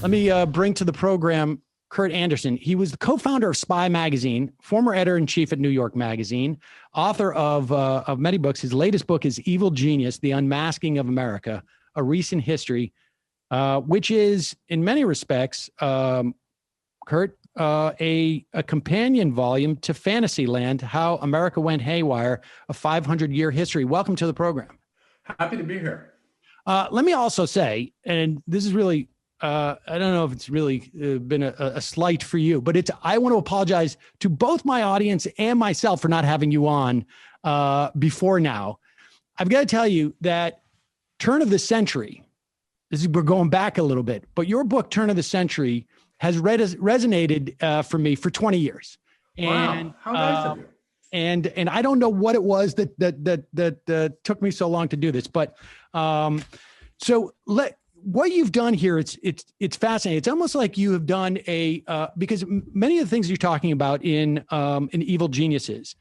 Let me bring to the program Kurt Anderson. He was the co-founder of Spy Magazine, former editor-in-chief at New York Magazine, author of many books. His latest book is Evil Genius: The Unmasking of America, A Recent History, which is, in many respects, Kurt, a companion volume to Fantasyland, How America Went Haywire, a 500-year history. Welcome to the program. Happy to be here. Let me also say, and this is really, I don't know if it's really been a slight for you, but I want to apologize to both my audience and myself for not having you on before now. I've got to tell you that turn of the century, we're going back a little bit, but your book, Turn of the Century, has resonated for me for 20 years. And, wow, how nice of you. And I don't know what it was that took me so long to do this, but what you've done here, it's fascinating. It's almost like you have done because many of the things you're talking about in Evil Geniuses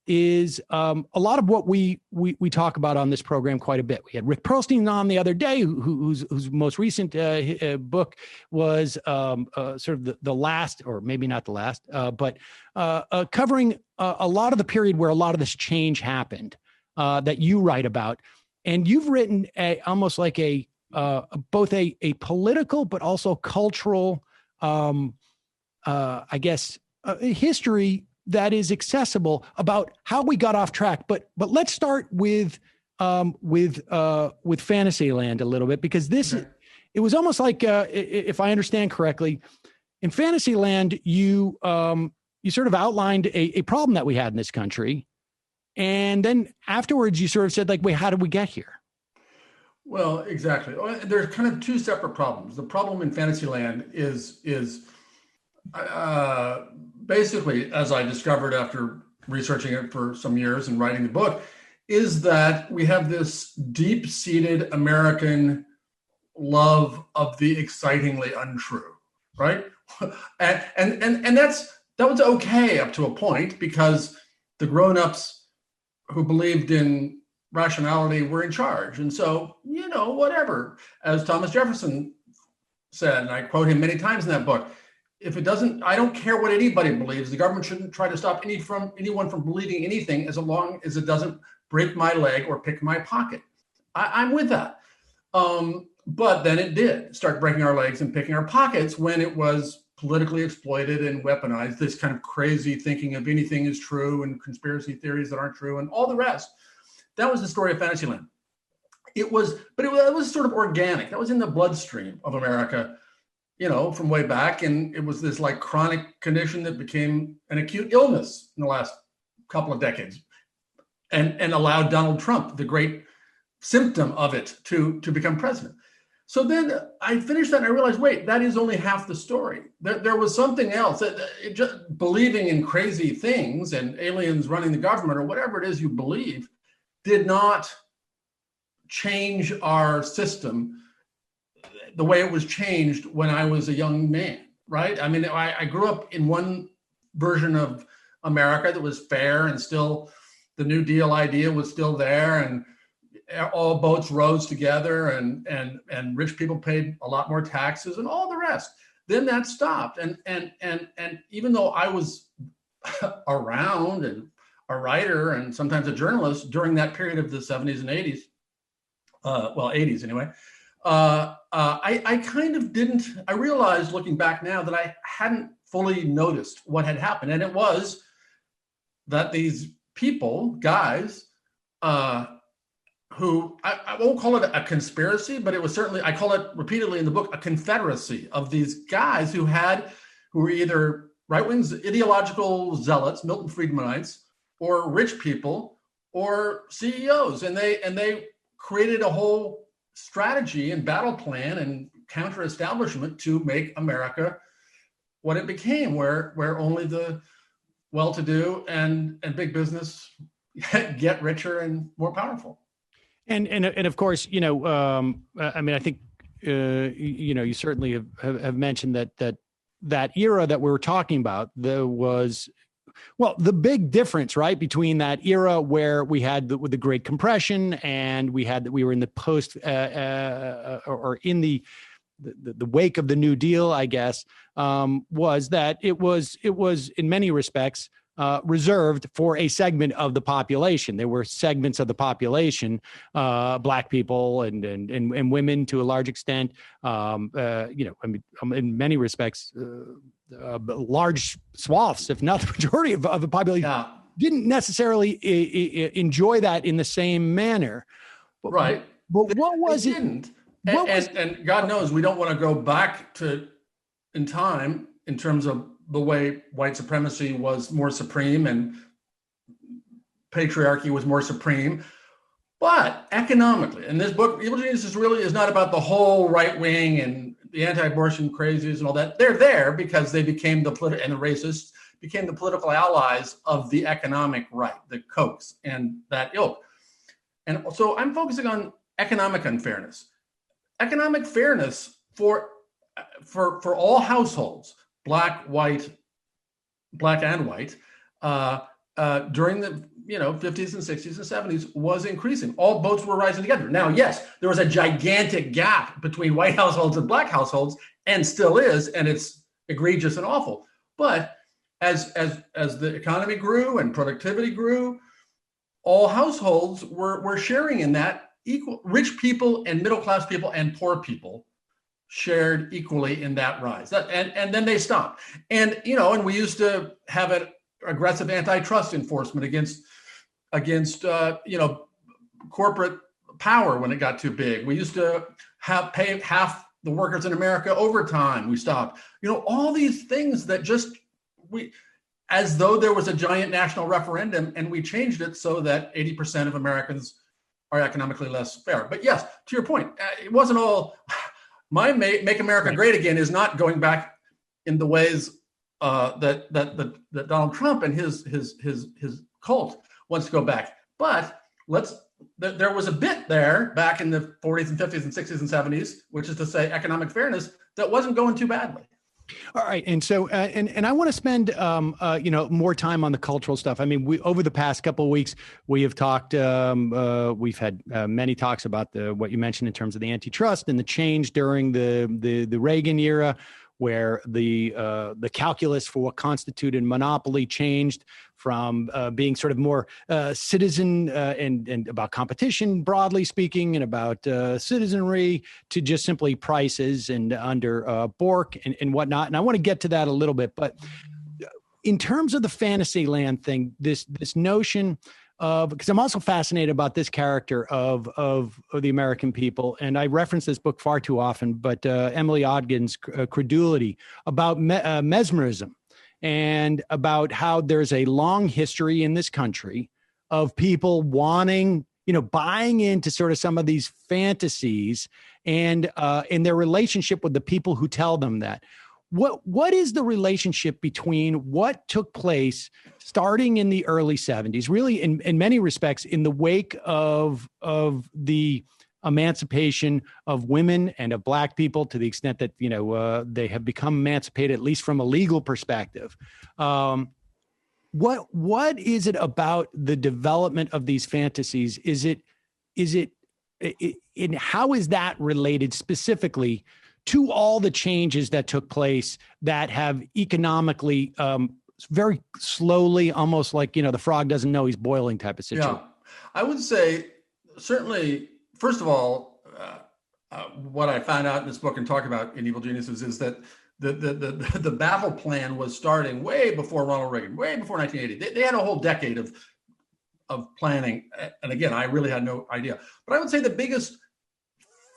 is a lot of what we talk about on this program quite a bit. We had Rick Perlstein on the other day, whose most recent book was sort of the last, or maybe not the last, but covering a lot of the period where a lot of this change happened that you write about. And you've written almost like both a political but also cultural, history that is accessible about how we got off track. But let's start with Fantasyland a little bit, because it was almost like, if I understand correctly, in Fantasyland, you sort of outlined a problem that we had in this country. And then afterwards you sort of said, like, wait, how did we get here? Well, exactly. There's kind of two separate problems. The problem in Fantasyland is basically, as I discovered after researching it for some years and writing the book, is that we have this deep-seated American love of the excitingly untrue, right? and that was okay up to a point, because the grown-ups who believed in rationality were in charge. And so, whatever, as Thomas Jefferson said, and I quote him many times in that book, I don't care what anybody believes. The government shouldn't try to stop anyone from believing anything as long as it doesn't break my leg or pick my pocket. I'm with that. But then it did start breaking our legs and picking our pockets when it was politically exploited and weaponized, this kind of crazy thinking of anything is true and conspiracy theories that aren't true and all the rest. That was the story of Fantasyland. It was sort of organic. That was in the bloodstream of America, from way back. And it was this like chronic condition that became an acute illness in the last couple of decades and allowed Donald Trump, the great symptom of it, to become president. So then I finished that and I realized, wait, that is only half the story. There was something else. Just believing in crazy things and aliens running the government or whatever it is you believe did not change our system the way it was changed when I was a young man, right? I mean, I grew up in one version of America that was fair, and still the New Deal idea was still there, and all boats rose together, and rich people paid a lot more taxes and all the rest. Then that stopped. And even though I was around and a writer and sometimes a journalist during that period of the 70s and 80s, 80s anyway, I kind of didn't, I realized looking back now that I hadn't fully noticed what had happened. And it was that these people, guys, who, I won't call it a conspiracy, but it was certainly, I call it repeatedly in the book, a confederacy of these guys who were either right-wing ideological zealots, Milton Friedmanites, or rich people, or CEOs. And they created a whole strategy and battle plan and counter-establishment to make America what it became, where only the well-to-do and big business get richer and more powerful. And of course, I mean, I think you certainly have mentioned that era that we were talking about. There was, the big difference, right, between that era where we had the Great Compression and we were in the post or in the the wake of the New Deal, I guess, was that it was in many respects reserved for a segment of the population. There were segments of the population, Black people and women to a large extent. In many respects, large swaths, if not the majority of the population, didn't necessarily enjoy that in the same manner. Right. But what was it? Didn't. And God knows we don't want to go back in time in terms of the way white supremacy was more supreme and patriarchy was more supreme. But economically, and this book, Evil Geniuses, really is not about the whole right wing and the anti-abortion crazies and all that. They're there because they became and the racists became the political allies of the economic right, the Kochs and that ilk. And so I'm focusing on economic unfairness. Economic fairness for all households, black and white, during the 50s and 60s and 70s was increasing. All boats were rising together. Now, yes, there was a gigantic gap between white households and black households, and still is, and it's egregious and awful. But as the economy grew and productivity grew, all households were sharing in that equal. Rich people and middle class people and poor people shared equally in that rise. And then they stopped. And we used to have an aggressive antitrust enforcement against corporate power when it got too big. We used to pay half the workers in America overtime. We stopped. All these things that as though there was a giant national referendum, and we changed it so that 80% of Americans are economically less fair. But yes, to your point, it wasn't all. My Make America Great Again is not going back in the ways that Donald Trump and his cult wants to go back. But there was a bit there back in the 40s and 50s and 60s and 70s, which is to say economic fairness, that wasn't going too badly. All right. And so, and I want to spend, more time on the cultural stuff. I mean, over the past couple of weeks, we have talked, we've had many talks about what you mentioned in terms of the antitrust and the change during the Reagan era, where the calculus for what constituted monopoly changed from being sort of more citizen and about competition, broadly speaking, and about citizenry, to just simply prices and under Bork and whatnot. And I want to get to that a little bit. But in terms of the fantasy land thing, this notion of, because I'm also fascinated about this character of the American people, and I reference this book far too often, but Emily Ogden's Credulity, about mesmerism, and about how there's a long history in this country of people wanting, buying into sort of some of these fantasies and in their relationship with the people who tell them that. What is the relationship between what took place starting in the early 70s, really in many respects in the wake of the emancipation of women and of Black people, to the extent that they have become emancipated, at least from a legal perspective? What is it about the development of these fantasies? Is it how is that related specifically to all the changes that took place that have economically very slowly, almost like, the frog doesn't know he's boiling type of situation? Yeah, I would say certainly, first of all, what I found out in this book and talk about in Evil Geniuses is that the battle plan was starting way before Ronald Reagan, way before 1980. They had a whole decade of planning. And again, I really had no idea. But I would say the biggest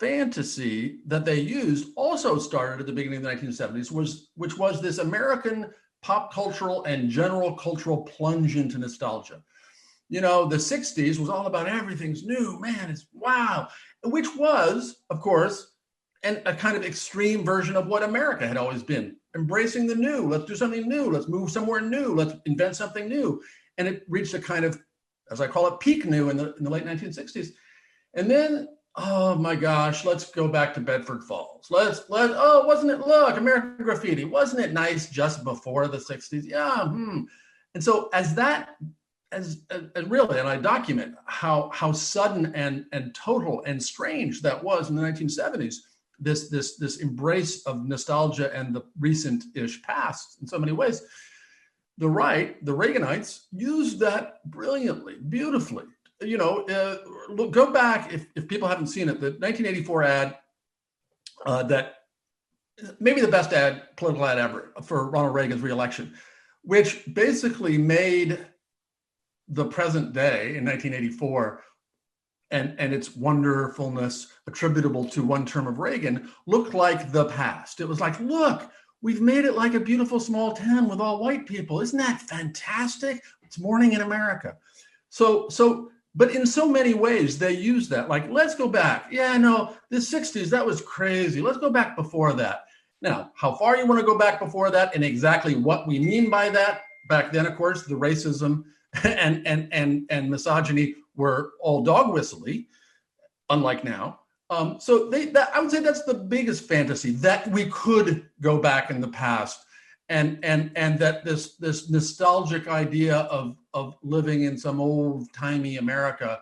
fantasy that they used also started at the beginning of the 1970s, which was this American pop cultural and general cultural plunge into nostalgia. The 60s was all about everything's new, man, it's wow, which was, of course, a kind of extreme version of what America had always been, embracing the new. Let's do something new. Let's move somewhere new. Let's invent something new. And it reached a kind of, as I call it, peak new in the late 1960s. And then, oh my gosh, let's go back to Bedford Falls. Wasn't it, look, American Graffiti, wasn't it nice just before the 60s? Yeah. And so as really, and I document how sudden and total and strange that was in the 1970s, this embrace of nostalgia and the recent-ish past in so many ways. The right, the Reaganites, used that brilliantly, beautifully. Go back, if people haven't seen it, the 1984 ad that maybe the best political ad ever for Ronald Reagan's reelection, which basically made the present day in 1984 and its wonderfulness attributable to one term of Reagan look like the past. It was like, look, we've made it like a beautiful small town with all white people. Isn't that fantastic? It's morning in America. But in so many ways, they use that. Like, let's go back. Yeah, no, the 60s, that was crazy. Let's go back before that. Now, how far you want to go back before that and exactly what we mean by that, back then, of course, the racism and misogyny were all dog whistly, unlike now. So I would say that's the biggest fantasy, that we could go back in the past, and that this nostalgic idea of living in some old timey America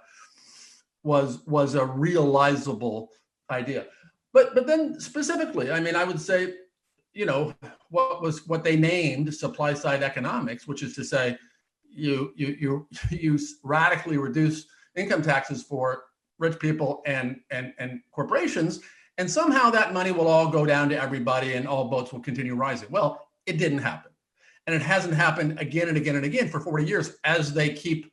was a realizable idea. But then specifically, I mean, I would say, what they named supply side economics, which is to say, you radically reduce income taxes for rich people and corporations, and somehow that money will all go down to everybody and all boats will continue rising. Well, it didn't happen. And it hasn't happened again and again and again for 40 years, as they keep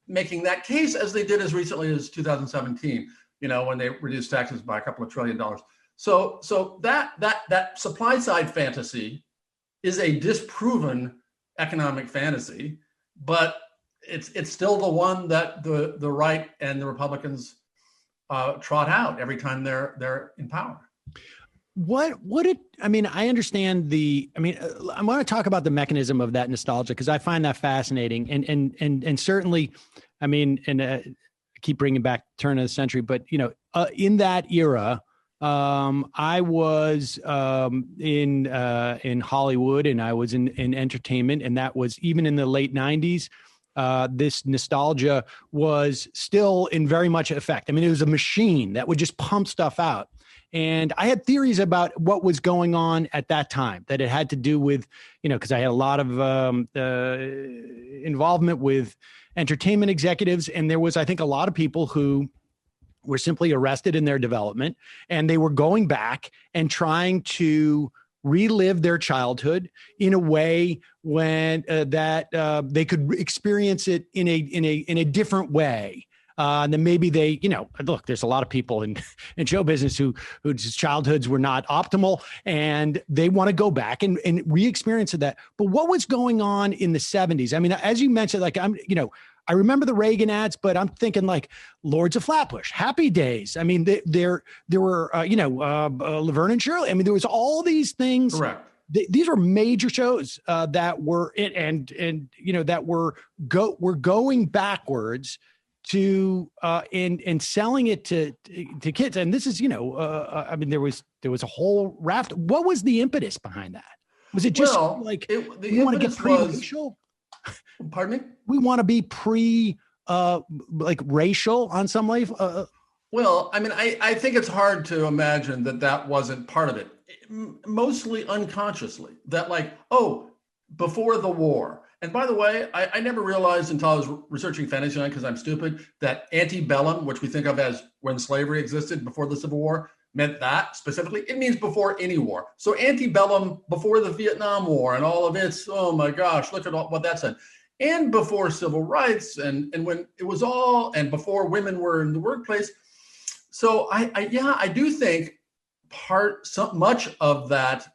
making that case, as they did as recently as 2017, when they reduced taxes by a couple of $1 trillion. So that supply side fantasy is a disproven economic fantasy, but it's still the one that the right and the Republicans trot out every time they're in power. I understand I want to talk about the mechanism of that nostalgia, because I find that fascinating, and certainly, I keep bringing back turn of the century, but in that era, I was in Hollywood, and I was in entertainment, and that was even in the late 90s. This nostalgia was still in very much effect. It was a machine that would just pump stuff out. And I had theories about what was going on at that time, that it had to do with, because I had a lot of involvement with entertainment executives. And there was, I think, a lot of people who were simply arrested in their development, and they were going back and trying to relive their childhood in a way when they could experience it in a different way. Then maybe they, look, there's a lot of people in show business whose childhoods were not optimal, and they want to go back and re-experience that. But what was going on in the 70s? As you mentioned, I remember the Reagan ads, but I'm thinking like Lords of Flatbush, Happy Days. There were, Laverne and Shirley. There was all these things. Correct. These were major shows that were it, and that were going backwards to and selling it to kids. And this is, there was a whole raft. What was the impetus behind that? Was it just we want to get pre-racial? Pardon me? We want to be racial on some level. I think it's hard to imagine that wasn't part of it, mostly unconsciously, that before the war. And by the way, I never realized until I was researching Fantasyland, because I'm stupid, that antebellum, which we think of as when slavery existed before the Civil War, meant that specifically. It means before any war. So antebellum, before the Vietnam War and all of its, oh my gosh, look at what that said. And before civil rights and when it was all, and before women were in the workplace. So I do think much of that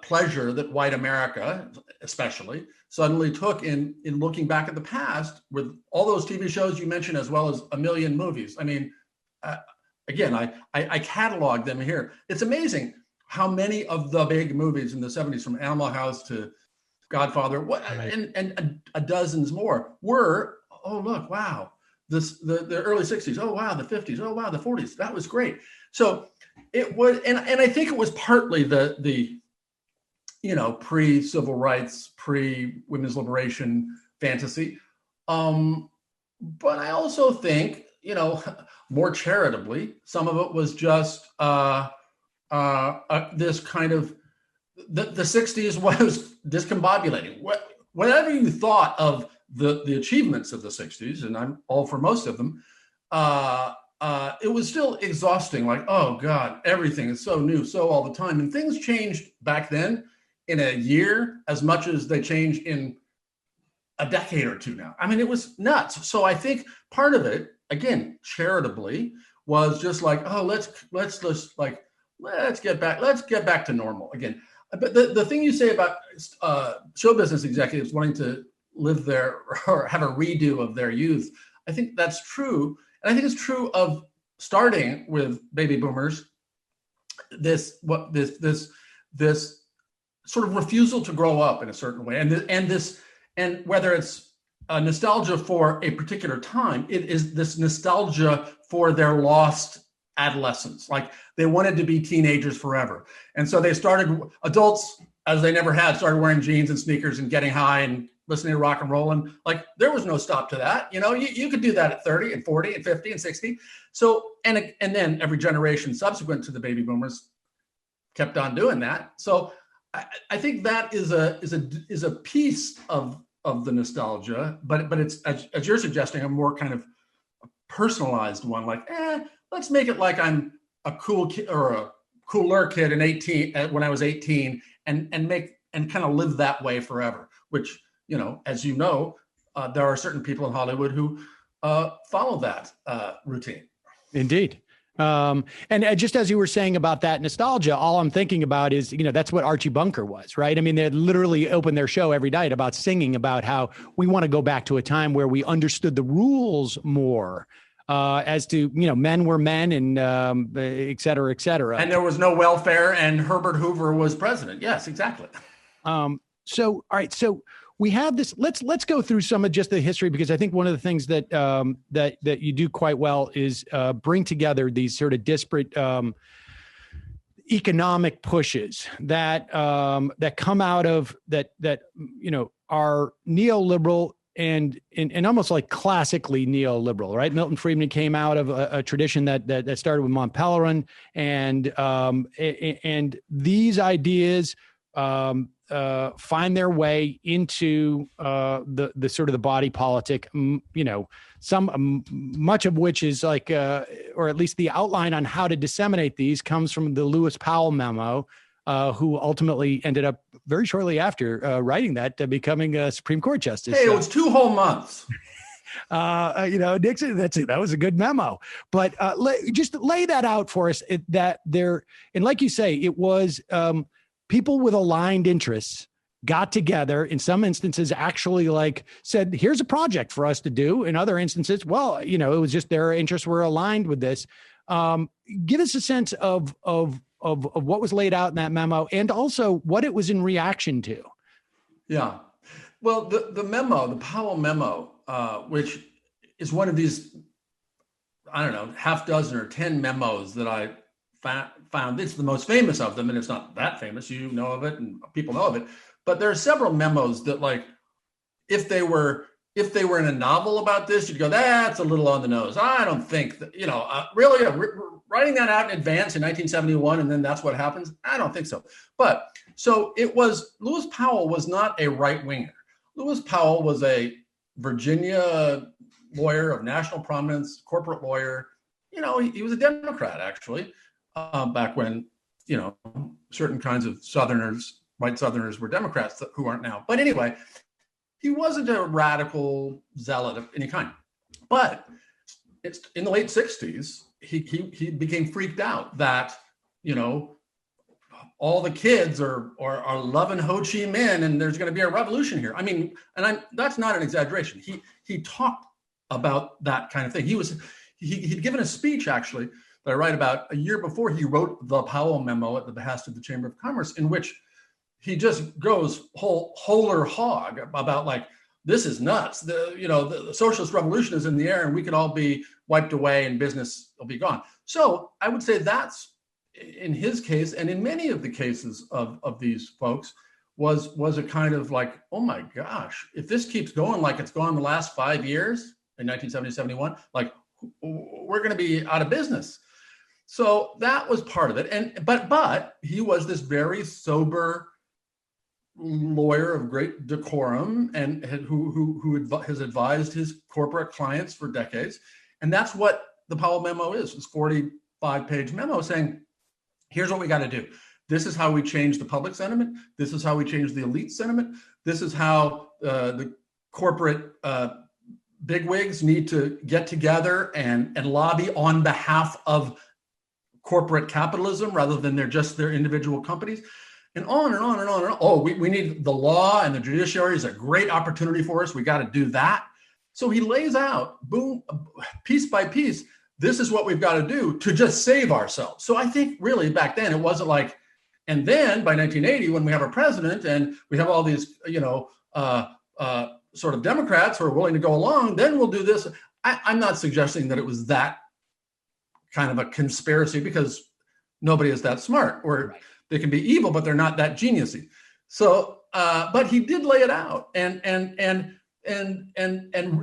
pleasure that white America especially suddenly took in looking back at the past with all those TV shows you mentioned, as well as a million movies. Again, I catalog them here. It's amazing how many of the big movies in the 70s, from Animal House to Godfather, and a dozens more, were, oh look, wow, the early 60s, oh wow, the 50s, oh wow, the 40s, that was great. So it was, and I think it was partly the pre-civil rights, pre-women's liberation fantasy. But I also think more charitably. Some of it was just this kind of the 60s was discombobulating. Whatever you thought of the achievements of the 60s, and I'm all for most of them, it was still exhausting. Like, oh God, everything is so new, so all the time. And things changed back then in a year as much as they changed in a decade or two now. I mean, it was nuts. So I think part of it, again, charitably, was just like, oh, let's get back to normal again. But the thing you say about show business executives wanting to live there or have a redo of their youth, I think that's true. And I think it's true of starting with baby boomers, this sort of refusal to grow up in a certain way. And whether it's a nostalgia for a particular time, it is this nostalgia for their lost adolescence. Like they wanted to be teenagers forever. And so they started, adults, as they never had, started wearing jeans and sneakers and getting high and listening to rock and roll. And like, there was no stop to that. You could do that at 30 and 40 and 50 and 60. So, and then every generation subsequent to the baby boomers kept on doing that. So I think that is a piece of the nostalgia, but it's, as you're suggesting, a more kind of personalized one. Like, let's make it like I'm a cool kid or a cooler kid when I was 18, and kind of live that way forever. Which, as you know, there are certain people in Hollywood who follow that routine. Indeed. And just as you were saying about that nostalgia, all I'm thinking about is, that's what Archie Bunker was, right? I mean, they literally open their show every night about singing about how we want to go back to a time where we understood the rules more, as to, men were men and et cetera, et cetera. And there was no welfare and Herbert Hoover was president. Yes, exactly. So, all right. So we have this, let's go through some of just the history, because I think one of the things that that you do quite well is bring together these sort of disparate economic pushes that come out of that are neoliberal and almost like classically neoliberal, right? Milton Friedman came out of a tradition that started with Mont Pelerin, and these ideas find their way into the sort of the body politic, much of which is like, or at least the outline on how to disseminate these comes from the Lewis Powell Memo, who ultimately ended up very shortly after writing that, becoming a Supreme Court justice. Hey, it was 2 whole months. Nixon, that was a good memo, but just lay that out for us. And like you say, it was people with aligned interests got together, in some instances actually said, here's a project for us to do. In other instances, well, it was just their interests were aligned with this. Give us a sense of what was laid out in that memo, and also what it was in reaction to. Yeah. Well, the memo, the Powell Memo, which is one of these, I don't know, half dozen or 10 memos that I found. It's the most famous of them, and it's not that famous. You know of it, and people know of it. But there are several memos that, if they were in a novel about this, you'd go, that's a little on the nose. I don't think that, really writing that out in advance in 1971, and then that's what happens. I don't think so. But so Lewis Powell was not a right winger. Lewis Powell was a Virginia lawyer of national prominence, corporate lawyer. He was a Democrat, actually, back when, certain kinds of white Southerners were Democrats who aren't now. But anyway, he wasn't a radical zealot of any kind. But it's in the late 60s, he became freaked out that, all the kids are loving Ho Chi Minh and there's going to be a revolution here. I mean, that's not an exaggeration. He talked about that kind of thing. He'd given a speech, actually, that I write about a year before he wrote the Powell Memo at the behest of the Chamber of Commerce, in which he just goes whole hog about this is nuts. The socialist revolution is in the air and we could all be wiped away and business will be gone. So I would say that's, in his case, and in many of the cases of these folks, was a kind of oh my gosh, if this keeps going like it's gone the last 5 years in 1970, 71, we're going to be out of business. So that was part of it. But he was this very sober lawyer of great decorum and who has advised his corporate clients for decades. And that's what the Powell Memo is. It's 45-page memo saying, here's what we got to do. This is how we change the public sentiment. This is how we change the elite sentiment. This is how the corporate bigwigs need to get together and lobby on behalf of corporate capitalism rather than their individual companies, and on and on and on and on. Oh, we need the law, and the judiciary is a great opportunity for us. We got to do that. So he lays out, boom, piece by piece, this is what we've got to do to just save ourselves. So I think really back then it wasn't like, and then by 1980, when we have a president and we have all these, sort of Democrats who are willing to go along, then we'll do this. I'm not suggesting that it was that kind of a conspiracy, because nobody is that smart, or right. They can be evil, but they're not that geniusy. So, but he did lay it out, and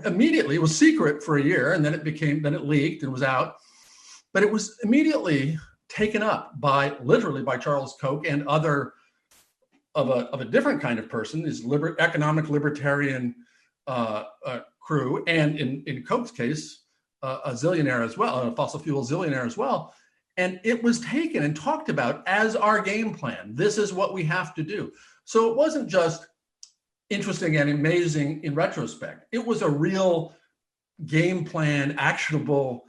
immediately it was secret for a year, and then it leaked and was out, but it was immediately taken up literally by Charles Koch and other of a different kind of person, this economic libertarian crew, and in Koch's case, a zillionaire as well, a fossil fuel zillionaire as well. And it was taken and talked about as our game plan. This is what we have to do. So it wasn't just interesting and amazing in retrospect. It was a real game plan, actionable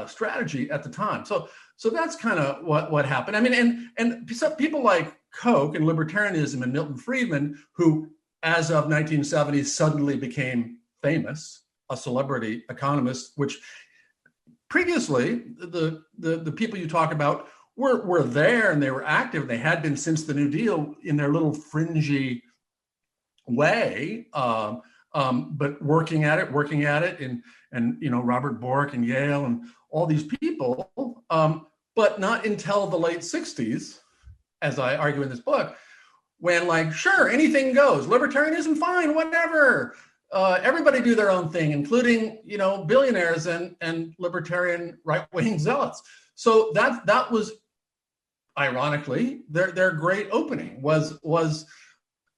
strategy at the time. So that's kind of what happened. I mean, and some people like Koch and libertarianism and Milton Friedman, who as of 1970 suddenly became famous, a celebrity economist, which previously the people you talk about were there and they were active. They had been since the New Deal in their little fringy way, but working at it, and Robert Bork and Yale and all these people, but not until the late 60s, as I argue in this book, when sure, anything goes, libertarianism, fine, whatever. Everybody do their own thing, including billionaires and libertarian right-wing zealots. So that was, ironically, their great opening was the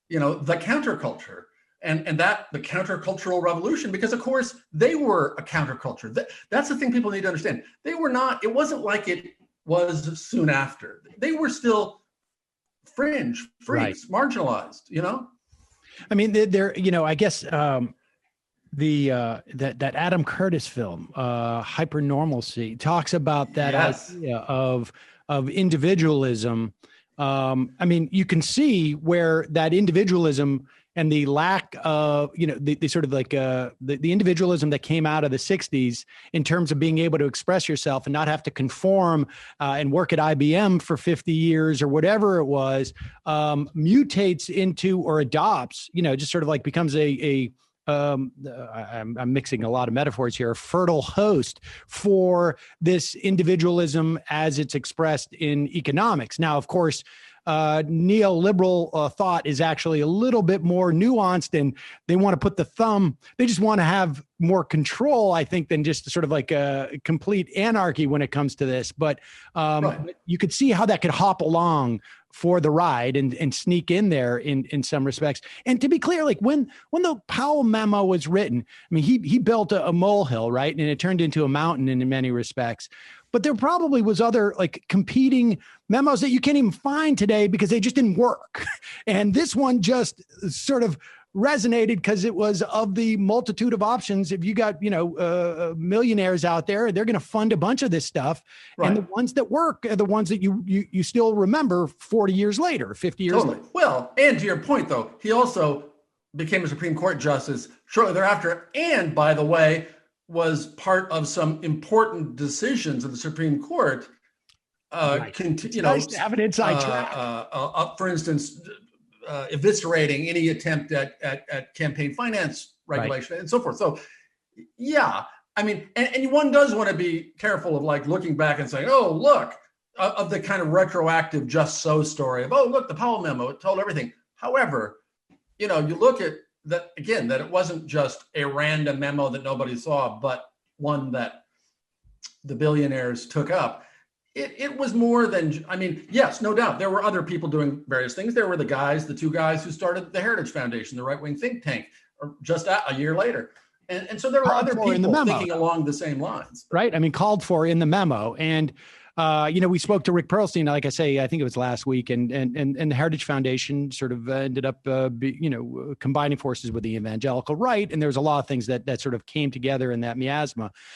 counterculture and that the countercultural revolution, because of course they were a counterculture. That's the thing people need to understand. They were not. It wasn't like it was soon after. They were still fringe, freaks, right. Marginalized. I mean, I guess that Adam Curtis film, Hypernormalcy, talks about that idea of individualism. I mean, you can see where that individualism and the lack of, the sort of the individualism that came out of the 60s in terms of being able to express yourself and not have to conform and work at IBM for 50 years or whatever it was, mutates into or adopts, just sort of becomes I'm mixing a lot of metaphors here, a fertile host for this individualism as it's expressed in economics. Now, of course, neoliberal thought is actually a little bit more nuanced, and they want to put they just want to have more control, I think, than just sort of a complete anarchy when it comes to this. But right. You could see how that could hop along for the ride and sneak in there in some respects. And to be clear, when the Powell Memo was written, I mean, he built a molehill, right? And it turned into a mountain in many respects. But there probably was other competing memos that you can't even find today because they just didn't work. And this one just sort of resonated because it was of the multitude of options. If you got, millionaires out there, they're going to fund a bunch of this stuff. Right. And the ones that work are the ones that you still remember 40 years later, 50 years later. Well, and to your point, though, he also became a Supreme Court justice shortly thereafter. And by the way, was part of some important decisions of the Supreme Court. Right. Nice to have an inside track. For instance, eviscerating any attempt at campaign finance regulation, right. And so forth. So, yeah, I mean, and one does want to be careful of looking back and saying, oh, look, of the kind of retroactive just so story of, oh, look, the Powell Memo, it told everything. However, you look at that again, that it wasn't just a random memo that nobody saw, but one that the billionaires took up, it was more than, I mean, yes, no doubt, there were other people doing various things. There were the two guys who started the Heritage Foundation, the right-wing think tank, or just a year later. And so there were other people thinking along the same lines. Right. I mean, called for in the memo. And, we spoke to Rick Perlstein, like I say, I think it was last week, and the Heritage Foundation sort of ended up, combining forces with the evangelical right. And there was a lot of things that sort of came together in that miasma.